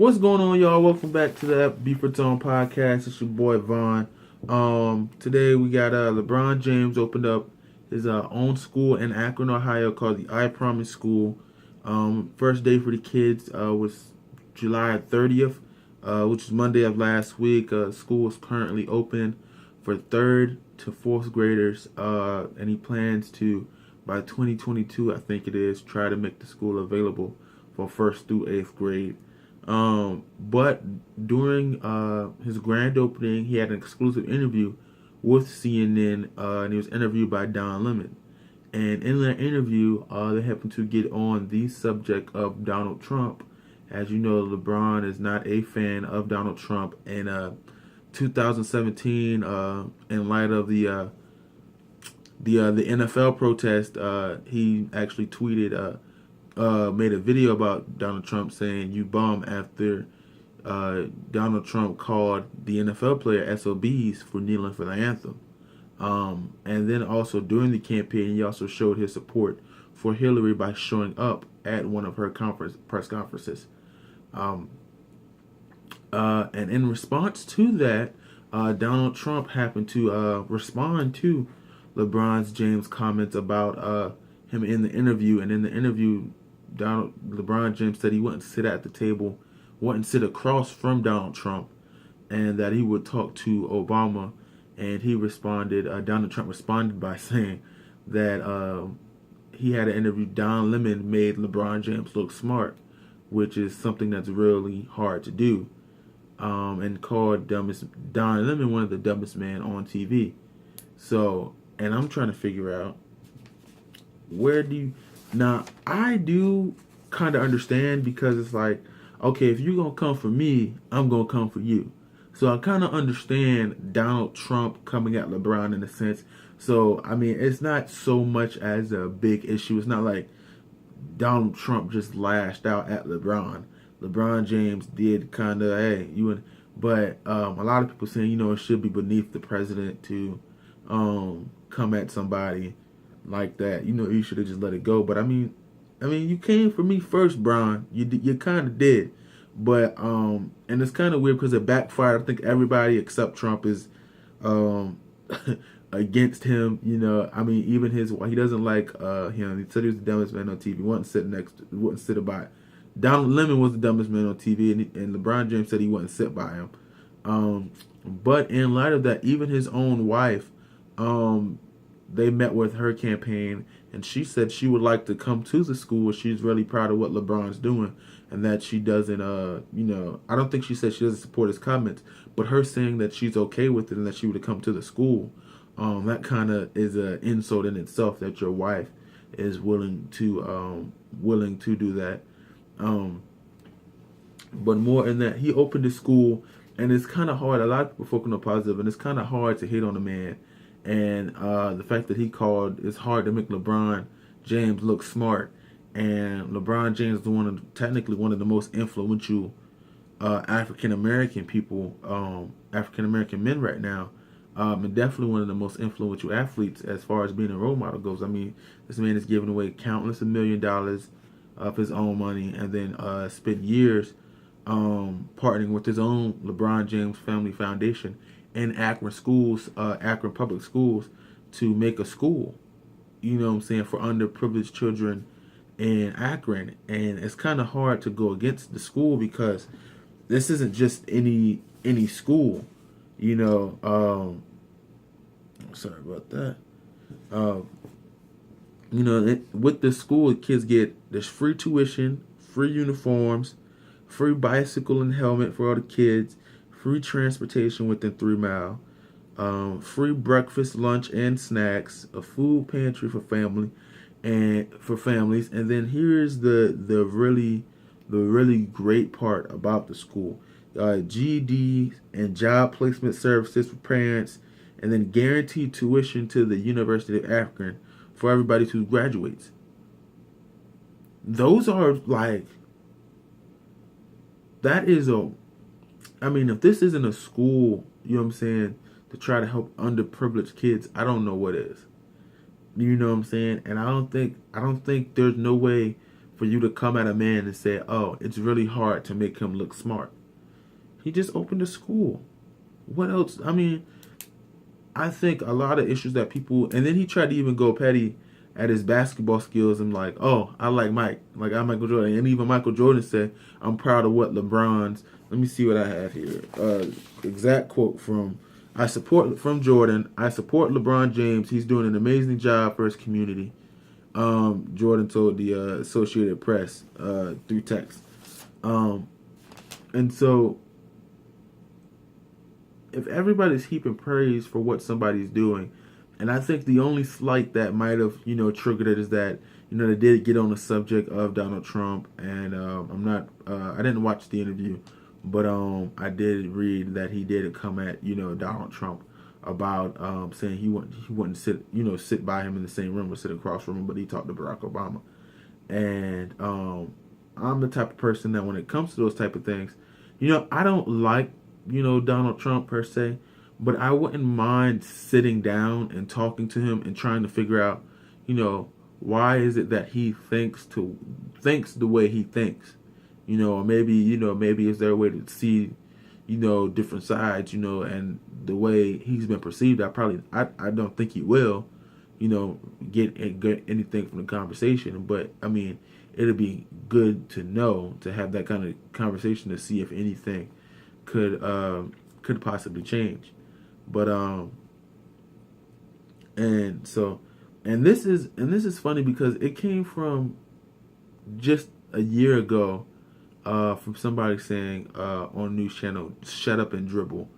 What's going on, y'all? Welcome back to the Beef Tone podcast. It's your boy Vaughn. Today we got LeBron James opened up his own school in Akron, Ohio, called the I Promise School. First day for the kids was July 30th, which is Monday of last week. School is currently open for third to fourth graders, and he plans to, by 2022, I think it is, try to make the school available for first through eighth grade. But during his grand opening, he had an exclusive interview with CNN, and he was interviewed by Don Lemon. And in that interview, they happened to get on the subject of Donald Trump. As you know, LeBron is not a fan of Donald Trump. And 2017, in light of the NFL protest, he actually tweeted. Made a video about Donald Trump saying "you bum" after Donald Trump called the NFL player SOBs for kneeling for the anthem. And then also during the campaign, he also showed his support for Hillary by showing up at one of her press conferences. And in response to that, Donald Trump happened to respond to LeBron James' comments about him in the interview. And in the interview, LeBron James said he wouldn't sit at the table, wouldn't sit across from Donald Trump, and that he would talk to Obama. And he responded, Donald Trump responded by saying that he had an interview. Don Lemon made LeBron James look smart, which is something that's really hard to do, and called Don Lemon one of the dumbest men on TV. So, and I'm trying to figure out, now, I do kind of understand, because it's like, okay, if you're going to come for me, I'm going to come for you. So I kind of understand Donald Trump coming at LeBron in a sense. So, I mean, it's not so much as a big issue. It's not like Donald Trump just lashed out at LeBron. LeBron James did kind of, hey, but a lot of people saying, it should be beneath the president to come at somebody like that. You should have just let it go. But I mean, you came for me first, Bron. You kind of did. But and it's kind of weird because it backfired. I think everybody except Trump is against him. I mean, even he doesn't like him. He said he was the dumbest man on TV. Wouldn't sit by. Donald Lemon was the dumbest man on TV, and LeBron James said he wouldn't sit by him. But in light of that, even his own wife, they met with her campaign, and she said she would like to come to the school. She's really proud of what LeBron's doing, and that she doesn't, I don't think she said she doesn't support his comments, but her saying that she's okay with it and that she would come to the school, that kind of is an insult in itself, that your wife is willing to do that. But more in that, he opened the school, and it's kind of hard. A lot of people focus on positive, and it's kind of hard to hate on a man. And the fact that he called, it's hard to make LeBron James look smart. And LeBron James is technically one of the most influential African American people, African American men right now, and definitely one of the most influential athletes as far as being a role model goes. I mean, this man is giving away countless $1 million of his own money, and then spent years partnering with his own LeBron James Family Foundation in Akron schools, Akron public schools, to make a school, for underprivileged children in Akron. And it's kind of hard to go against the school, because this isn't just any school, sorry about that. With the school, kids there's free tuition, free uniforms, free bicycle and helmet for all the kids, free transportation within 3 miles, free breakfast, lunch, and snacks, a food pantry for families, and then here's the really great part about the school: GED and job placement services for parents, and then guaranteed tuition to the University of Akron for everybody who graduates. Those are that is if this isn't a school, to try to help underprivileged kids, I don't know what is. You know what I'm saying? And I don't think there's no way for you to come at a man and say, oh, it's really hard to make him look smart. He just opened a school. What else? I mean, I think a lot of issues that people, and then he tried to even go petty at his basketball skills and like, oh, I like Mike, like I'm Michael Jordan, and even Michael Jordan said, I'm proud of what LeBron's. Let me see what I have here. Exact quote from Jordan. I support LeBron James. He's doing an amazing job for his community. Jordan told the Associated Press through text. And so, if everybody's heaping praise for what somebody's doing, and I think the only slight that might have, triggered it is that, they did get on the subject of Donald Trump, and I didn't watch the interview, but I did read that he did come at, Donald Trump about saying he wouldn't sit by him in the same room or sit across from him, but he talked to Barack Obama. And I'm the type of person that when it comes to those type of things, I don't like, Donald Trump per se, but I wouldn't mind sitting down and talking to him and trying to figure out, why is it that he thinks the way he thinks, or maybe is there a way to see, different sides, and the way he's been perceived. I don't think he will, get anything from the conversation, but I mean, it'd be good to know, to have that kind of conversation to see if anything could possibly change. But and this is funny because it came from just a year ago, from somebody saying on news channel, shut up and dribble.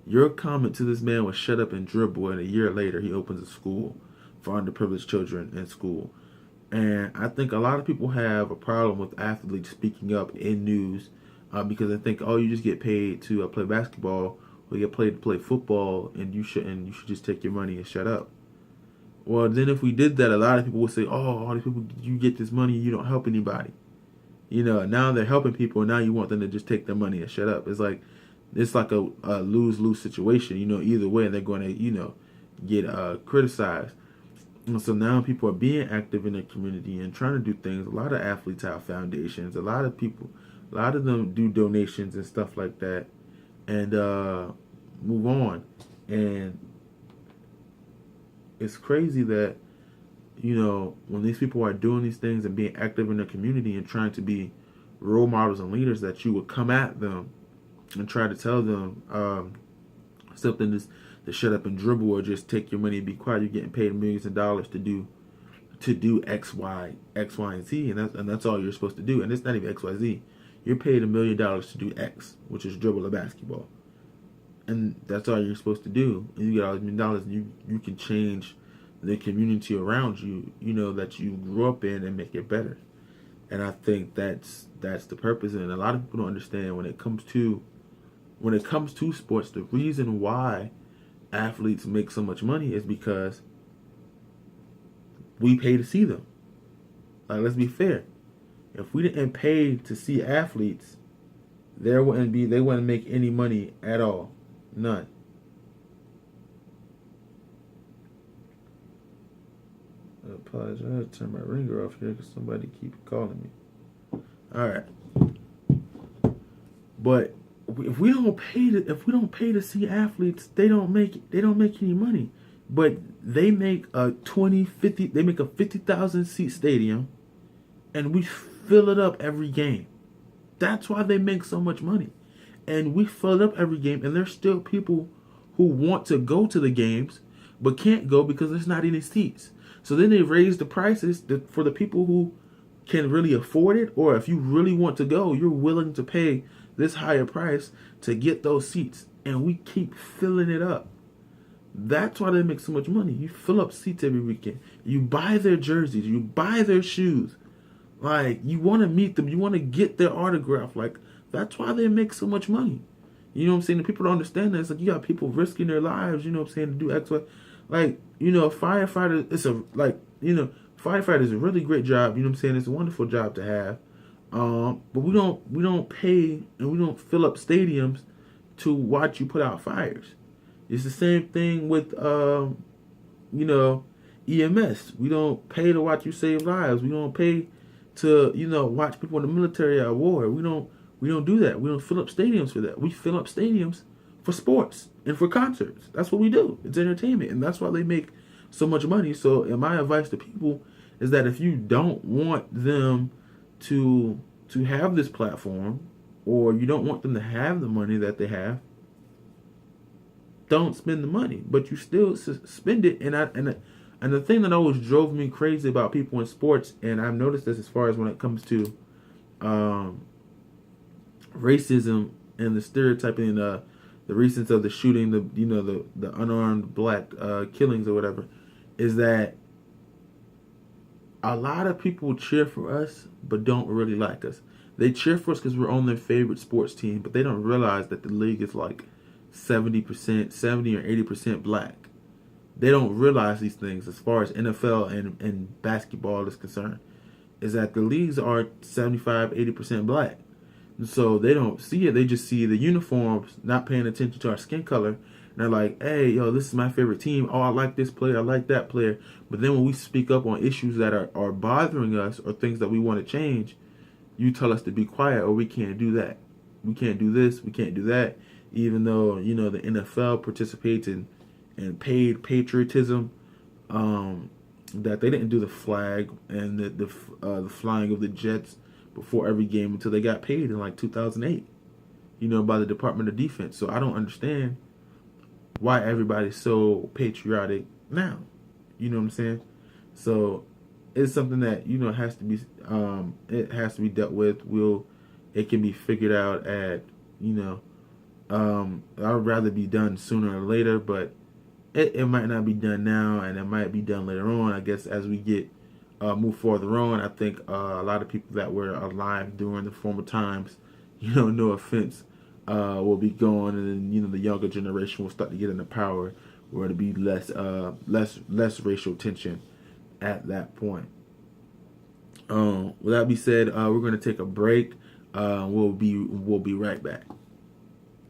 Your comment to this man was shut up and dribble, and a year later he opens a school for underprivileged children in school. And I think a lot of people have a problem with athletes speaking up in news, because I think, oh, you just get paid to play basketball, or you get paid to play football, and you should just take your money and shut up. Well, then if we did that, a lot of people would say, oh, all these people, you get this money, you don't help anybody. Now they're helping people, and now you want them to just take their money and shut up. It's like a lose-lose situation, either way, and they're going to, get criticized. And so now people are being active in their community and trying to do things. A lot of athletes have foundations. A lot of them do donations and stuff like that, and move on. And it's crazy that, when these people are doing these things and being active in their community and trying to be role models and leaders, that you would come at them and try to tell them something to shut up and dribble, or just take your money and be quiet. You're getting paid millions of dollars to do X, Y, and Z, and that's all you're supposed to do. And it's not even X, Y, Z. You're paid $1 million to do X, which is dribble a basketball, and that's all you're supposed to do. And you get all these $1 million, and you can change the community around you, that you grew up in, and make it better. And I think that's the purpose. And a lot of people don't understand when it comes to sports, the reason why athletes make so much money is because we pay to see them. Like, let's be fair. If we didn't pay to see athletes, they wouldn't make any money at all. None. I apologize. I have to turn my ringer off here because somebody keeps calling me. All right. But if we don't pay to see athletes, they don't make any money. But they make a 50,000 seat stadium, and we fill it up every game. That's why they make so much money. And we fill it up every game, and there's still people who want to go to the games but can't go because there's not any seats. So then they raise the prices for the people who can really afford it, or if you really want to go, you're willing to pay this higher price to get those seats, and we keep filling it up. That's why they make so much money. You fill up seats every weekend. You buy their jerseys. You buy their shoes. Like, you want to meet them. You want to get their autograph. Like, that's why they make so much money. You know what I'm saying? The people don't understand that. It's like, you got people risking their lives, you know what I'm saying, to do X, Y. Like, firefighter, firefighter is a really great job. You know what I'm saying? It's a wonderful job to have. But we don't pay, and we don't fill up stadiums to watch you put out fires. It's the same thing with, EMS. We don't pay to watch you save lives. We don't pay to watch people in the military at war. We don't do that. We don't fill up stadiums for that. We fill up stadiums for sports and for concerts. That's what we do. It's entertainment, and that's why they make so much money. So, and my advice to people is that if you don't want them to have this platform, or you don't want them to have the money that they have, don't spend the money. But you still spend it. And the thing that always drove me crazy about people in sports, and I've noticed this as far as when it comes to racism and the stereotyping, the recent of the shooting, the unarmed black killings or whatever, is that a lot of people cheer for us but don't really like us. They cheer for us because we're on their favorite sports team, but they don't realize that the league is like 70%, 70 or 80% black. They don't realize these things as far as NFL and basketball is concerned, is that the leagues are 75, 80% black. And so they don't see it. They just see the uniforms, not paying attention to our skin color. And they're like, hey, yo, this is my favorite team. Oh, I like this player. I like that player. But then when we speak up on issues that are bothering us or things that we want to change, you tell us to be quiet, or we can't do that. We can't do this. We can't do that. Even though, the NFL participates in paid patriotism, that they didn't do the flag and the flying of the jets before every game until they got paid in like 2008, by the Department of Defense. So I don't understand why everybody's so patriotic now. You know what I'm saying? So it's something that has to be dealt with. It can be figured out at I'd rather be done sooner or later, but it might not be done now, and it might be done later on. I guess as we get move further on, I think a lot of people that were alive during the former times, no offense, will be gone, and then the younger generation will start to get into power, where it'll be less racial tension at that point. With that being said, we're going to take a break. We'll be right back.